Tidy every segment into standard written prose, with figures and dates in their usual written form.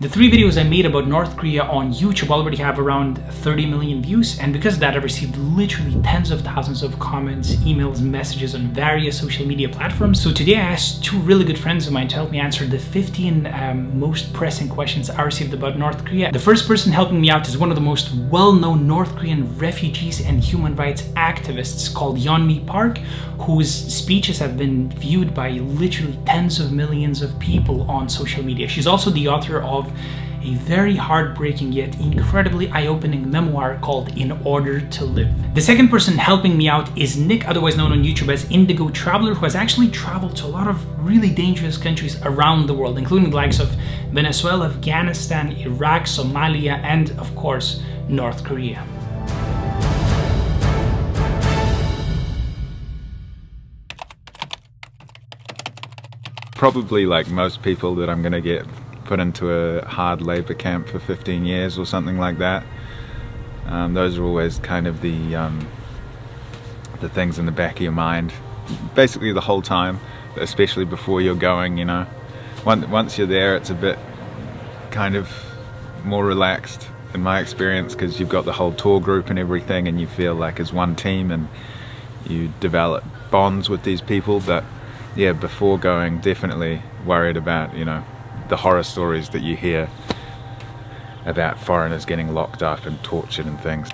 The 3 videos I made about North Korea on YouTube already have around 30 million views, and because of that I received literally tens of thousands of comments, emails, messages on various social media platforms. So today I asked 2 really good friends of mine to help me answer the 15 most pressing questions I received about North Korea. The first person helping me out is one of the most well-known North Korean refugees and human rights activists called Yeonmi Park, whose speeches have been viewed by literally tens of millions of people on social media. She's also the author of a very heartbreaking yet incredibly eye-opening memoir called In Order to Live. The second person helping me out is Nick, otherwise known on YouTube as Indigo Traveler, who has actually traveled to a lot of really dangerous countries around the world, including the likes of Venezuela, Afghanistan, Iraq, Somalia, and of course, North Korea. Probably like most people that I'm gonna get put into a hard labor camp for 15 years or something like that. Those are always kind of the things in the back of your mind, basically the whole time, but especially before you're going, you know. Once you're there, it's a bit kind of more relaxed in my experience, because you've got the whole tour group and everything, and you feel like as one team and you develop bonds with these people. But yeah, before going, definitely worried about, you know, the horror stories that you hear about foreigners getting locked up and tortured and things.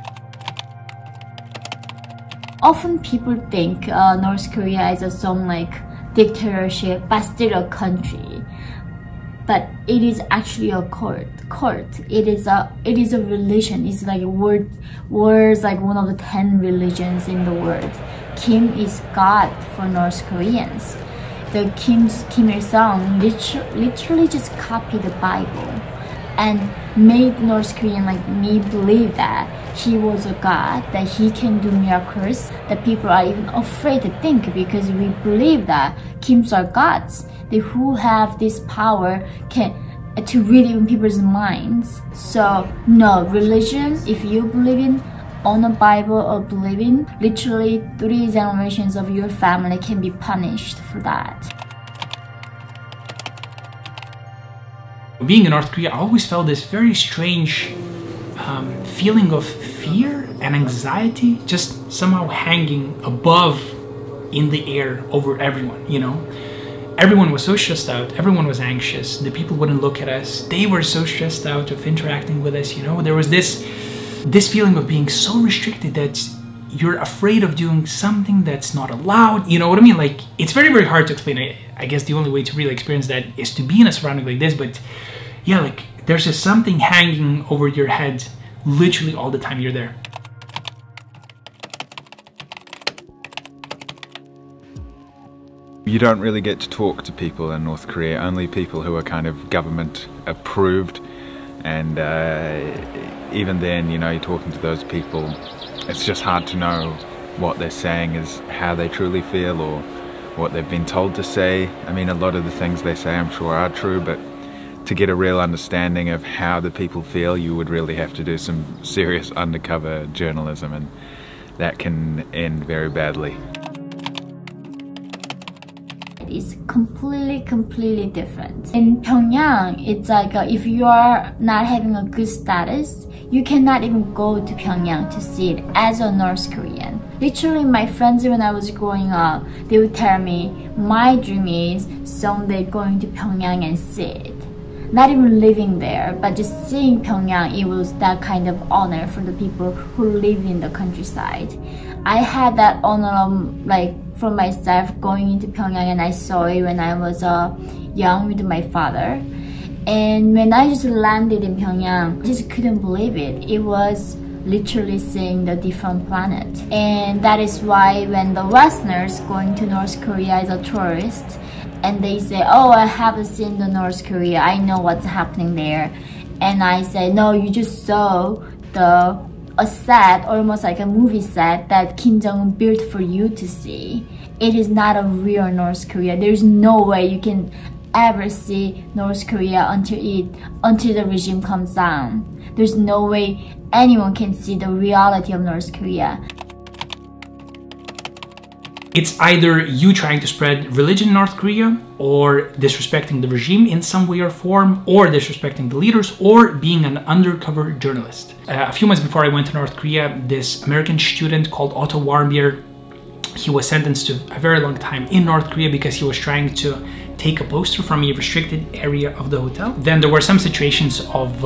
Often people think North Korea is some like dictatorship, but still a country. But it is actually a cult. It is a religion. It's like words like one of the 10 religions in the world. Kim is God for North Koreans. The Kim Il-sung literally just copied the Bible and made North Korean like me believe that he was a god, that he can do miracles, that people are even afraid to think, because we believe that Kims are gods, they who have this power to read even people's minds. So no, religion, if you believe in on a Bible or believe in, literally 3 generations of your family can be punished for that. Being in North Korea, I always felt this very strange feeling of fear and anxiety just somehow hanging above in the air over everyone, you know? Everyone was so stressed out, everyone was anxious, the people wouldn't look at us, they were so stressed out of interacting with us, you know? There was this feeling of being so restricted that you're afraid of doing something that's not allowed, you know what I mean? Like, it's very, very hard to explain. I guess the only way to really experience that is to be in a surrounding like this, but yeah, like, there's just something hanging over your head literally all the time you're there. You don't really get to talk to people in North Korea, only people who are kind of government approved, and even then, you know, you're talking to those people, it's just hard to know what they're saying is how they truly feel or what they've been told to say. I mean, a lot of the things they say I'm sure are true, but to get a real understanding of how the people feel, you would really have to do some serious undercover journalism, and that can end very badly. It's completely different. In Pyongyang, it's like if you are not having a good status, you cannot even go to Pyongyang to see it as a North Korean. Literally, my friends when I was growing up, they would tell me, my dream is someday going to Pyongyang and see it. Not even living there, but just seeing Pyongyang, it was that kind of honor for the people who live in the countryside. I had that honor like for myself going into Pyongyang, and I saw it when I was young with my father. And when I just landed in Pyongyang, I just couldn't believe it. It was literally seeing the different planet. And that is why when the Westerners going to North Korea as a tourist, and they say, oh, I haven't seen the North Korea, I know what's happening there. And I say, no, you just saw a set, almost like a movie set that Kim Jong-un built for you to see. It is not a real North Korea. There's no way you can ever see North Korea until the regime comes down. There's no way anyone can see the reality of North Korea. It's either you trying to spread religion in North Korea, or disrespecting the regime in some way or form, or disrespecting the leaders, or being an undercover journalist. A few months before I went to North Korea, this American student called Otto Warmbier, he was sentenced to a very long time in North Korea because he was trying to take a poster from a restricted area of the hotel. Then there were some situations of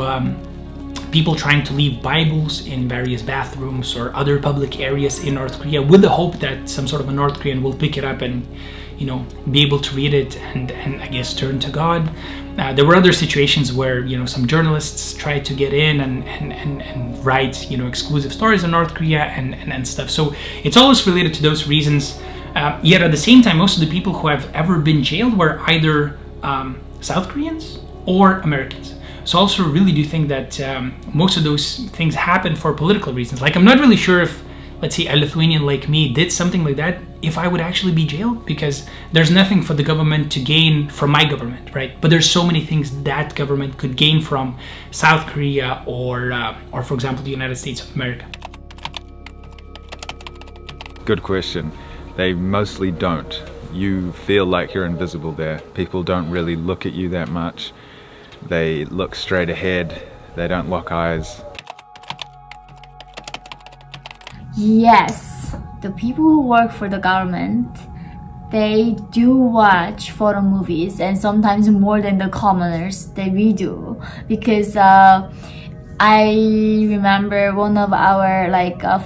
people trying to leave Bibles in various bathrooms or other public areas in North Korea with the hope that some sort of a North Korean will pick it up and, you know, be able to read it and I guess turn to God. There were other situations where, you know, some journalists tried to get in and write, you know, exclusive stories on North Korea and stuff. So it's always related to those reasons. Yet at the same time, most of the people who have ever been jailed were either South Koreans or Americans. So I also really do think that most of those things happen for political reasons. Like, I'm not really sure if, let's say, a Lithuanian like me did something like that, if I would actually be jailed, because there's nothing for the government to gain from my government, right? But there's so many things that government could gain from South Korea or for example, the United States of America. Good question. They mostly don't. You feel like you're invisible there. People don't really look at you that much. They look straight ahead. They don't lock eyes. Yes, the people who work for the government, they do watch photo movies, and sometimes more than the commoners. We do, because I remember one of our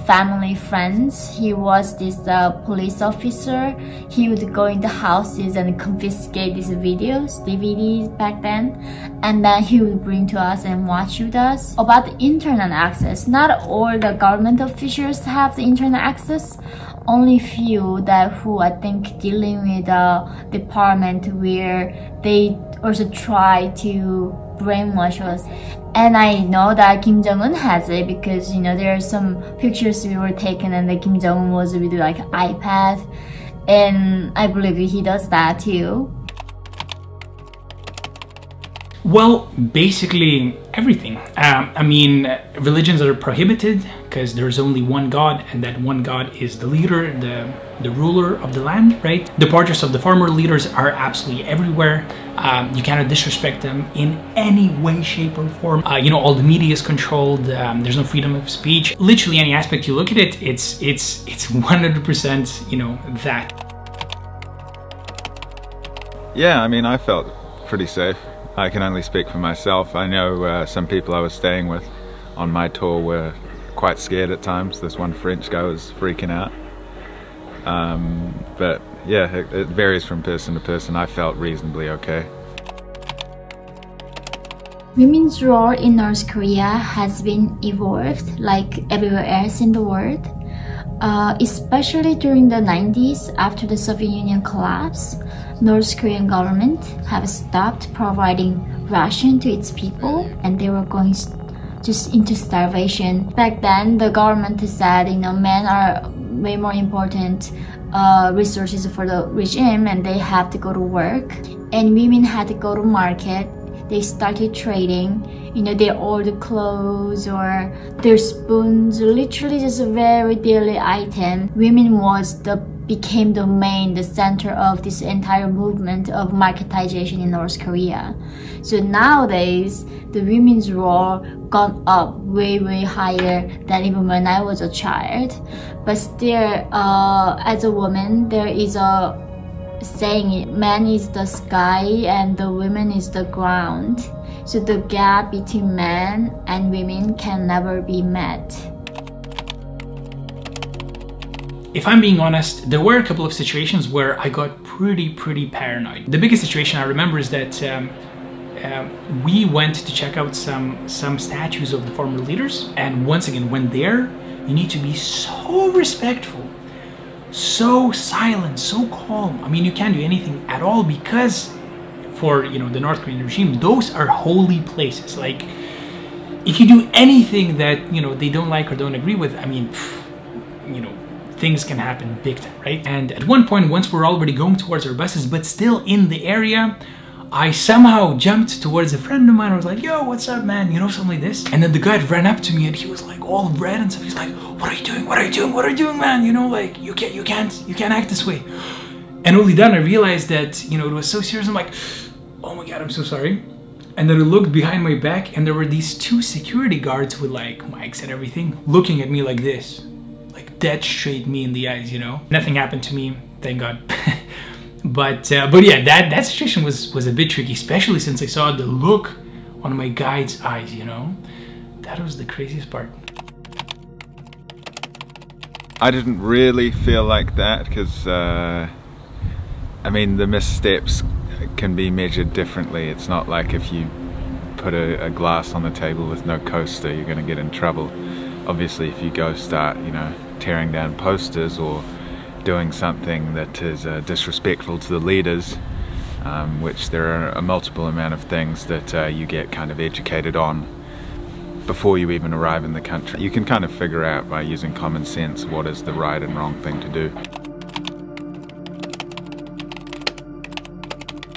family friends, he was this police officer. He would go into houses and confiscate these videos, DVDs back then, and then he would bring to us and watch with us. About the internet access, not all the government officials have the internet access. Only few who I think dealing with a department where they also try to brainwash us. And I know that Kim Jong-un has it because, you know, there are some pictures we were taken and Kim Jong-un was with like iPad, and I believe he does that too. Well, basically everything. I mean, religions are prohibited because there's only one God, and that one God is the leader, the ruler of the land, right? The portraits of the former leaders are absolutely everywhere. You cannot disrespect them in any way, shape, or form. You know, all the media is controlled. There's no freedom of speech. Literally any aspect you look at it, it's 100%, you know, that. Yeah, I mean, I felt pretty safe. I can only speak for myself. I know some people I was staying with on my tour were quite scared at times. This one French guy was freaking out. But yeah, it varies from person to person. I felt reasonably okay. Women's role in North Korea has been evolved like everywhere else in the world. Especially during the 90s, after the Soviet Union collapse, North Korean government have stopped providing ration to its people, and they were going just into starvation. Back then, the government said, you know, men are way more important resources for the regime, and they have to go to work, and women had to go to market. They started trading, you know, their old clothes or their spoons, literally just a very daily item. Women became the center of this entire movement of marketization in North Korea. So nowadays, the women's role gone up way higher than even when I was a child. But still, as a woman, there is a saying, man is the sky and the woman is the ground. So the gap between men and women can never be met. If I'm being honest, there were a couple of situations where I got pretty paranoid. The biggest situation I remember is that we went to check out some statues of the former leaders, and once again, when there, you need to be so respectful, so silent, so calm. I mean, you can't do anything at all because for, you know, the North Korean regime, those are holy places. Like, if you do anything that, you know, they don't like or don't agree with, I mean, you know, things can happen big time, right? And at one point, once we're already going towards our buses, but still in the area, I somehow jumped towards a friend of mine. I was like, yo, what's up, man? You know, something like this. And then the guy ran up to me and he was like all red and stuff. He's like, what are you doing? What are you doing? What are you doing, man? You know, like you can't act this way. And only then I realized that, you know, it was so serious. I'm like, oh my God, I'm so sorry. And then I looked behind my back and there were these 2 security guards with like mics and everything looking at me like this, like dead straight me in the eyes, you know? Nothing happened to me, thank God. But yeah, that situation was a bit tricky, especially since I saw the look on my guide's eyes, you know? That was the craziest part. I didn't really feel like that because, I mean, the missteps can be measured differently. It's not like if you put a glass on the table with no coaster, you're going to get in trouble. Obviously, if you go start, you know, tearing down posters or doing something that is disrespectful to the leaders, which there are a multiple amount of things that you get kind of educated on before you even arrive in the country. You can kind of figure out by using common sense what is the right and wrong thing to do.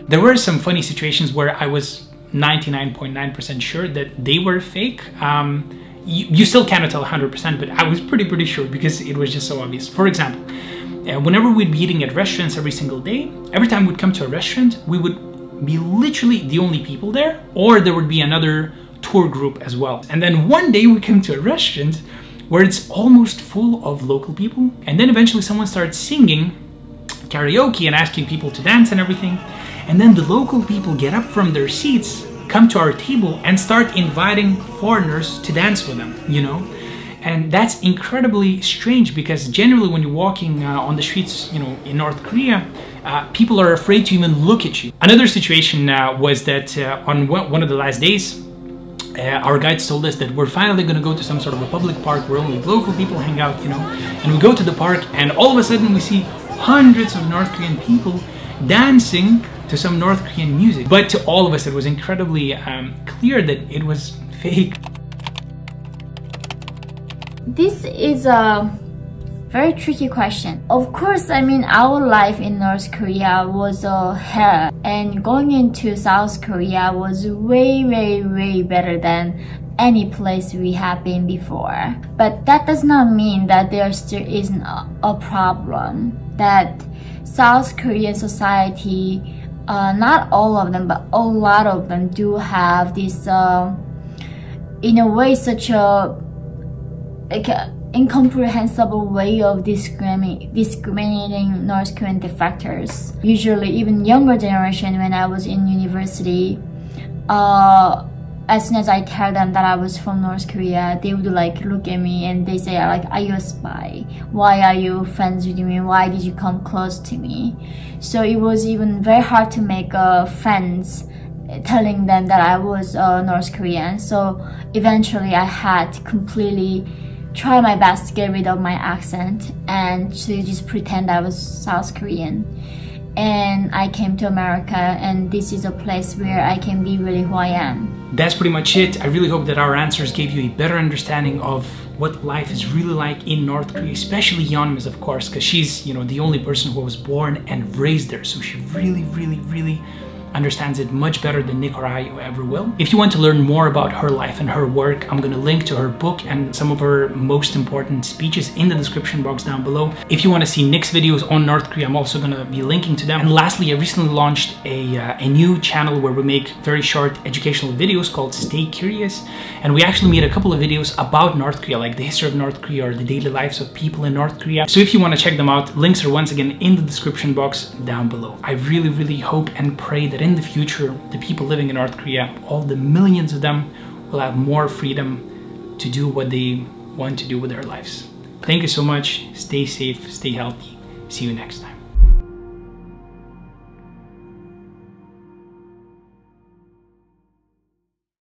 There were some funny situations where I was 99.9% sure that they were fake. You still cannot tell 100%, but I was pretty sure because it was just so obvious. For example, whenever we'd be eating at restaurants every single day, every time we'd come to a restaurant, we would be literally the only people there, or there would be another tour group as well. And then one day we come to a restaurant where it's almost full of local people, and then eventually someone starts singing karaoke and asking people to dance and everything, and then the local people get up from their seats, come to our table and start inviting foreigners to dance with them, you know? And that's incredibly strange because generally when you're walking on the streets, you know, in North Korea, people are afraid to even look at you. Another situation was that on one of the last days, our guides told us that we're finally going to go to some sort of a public park where only local people hang out, you know, and we go to the park and all of a sudden we see hundreds of North Korean people dancing to some North Korean music. But to all of us, it was incredibly clear that it was fake. This is a very tricky question. Of course, I mean, our life in North Korea was a hell, and going into South Korea was way better than any place we have been before. But that does not mean that there still isn't a problem. That South Korean society, not all of them, but a lot of them do have this, in a way, such a incomprehensible way of discriminating North Korean defectors. Usually, even younger generation, when I was in university, as soon as I tell them that I was from North Korea, they would like look at me and they say like, are you a spy? Why are you friends with me? Why did you come close to me? So it was even very hard to make friends telling them that I was North Korean. So eventually I had to completely try my best to get rid of my accent and to just pretend I was South Korean. And I came to America, and this is a place where I can be really who I am. That's pretty much it. I really hope that our answers gave you a better understanding of what life is really like in North Korea, especially Yeonmi, of course, because she's, you know, the only person who was born and raised there. So she really understands it much better than Nick or I ever will. If you want to learn more about her life and her work, I'm gonna link to her book and some of her most important speeches in the description box down below. If you want to see Nick's videos on North Korea, I'm also gonna be linking to them. And lastly, I recently launched a new channel where we make very short educational videos called StayCurious, and we actually made a couple of videos about North Korea, like the history of North Korea or the daily lives of people in North Korea. So if you want to check them out, links are once again in the description box down below. I really hope and pray that in the future, the people living in North Korea, all the millions of them, will have more freedom to do what they want to do with their lives. Thank you so much. Stay safe, stay healthy. See you next time.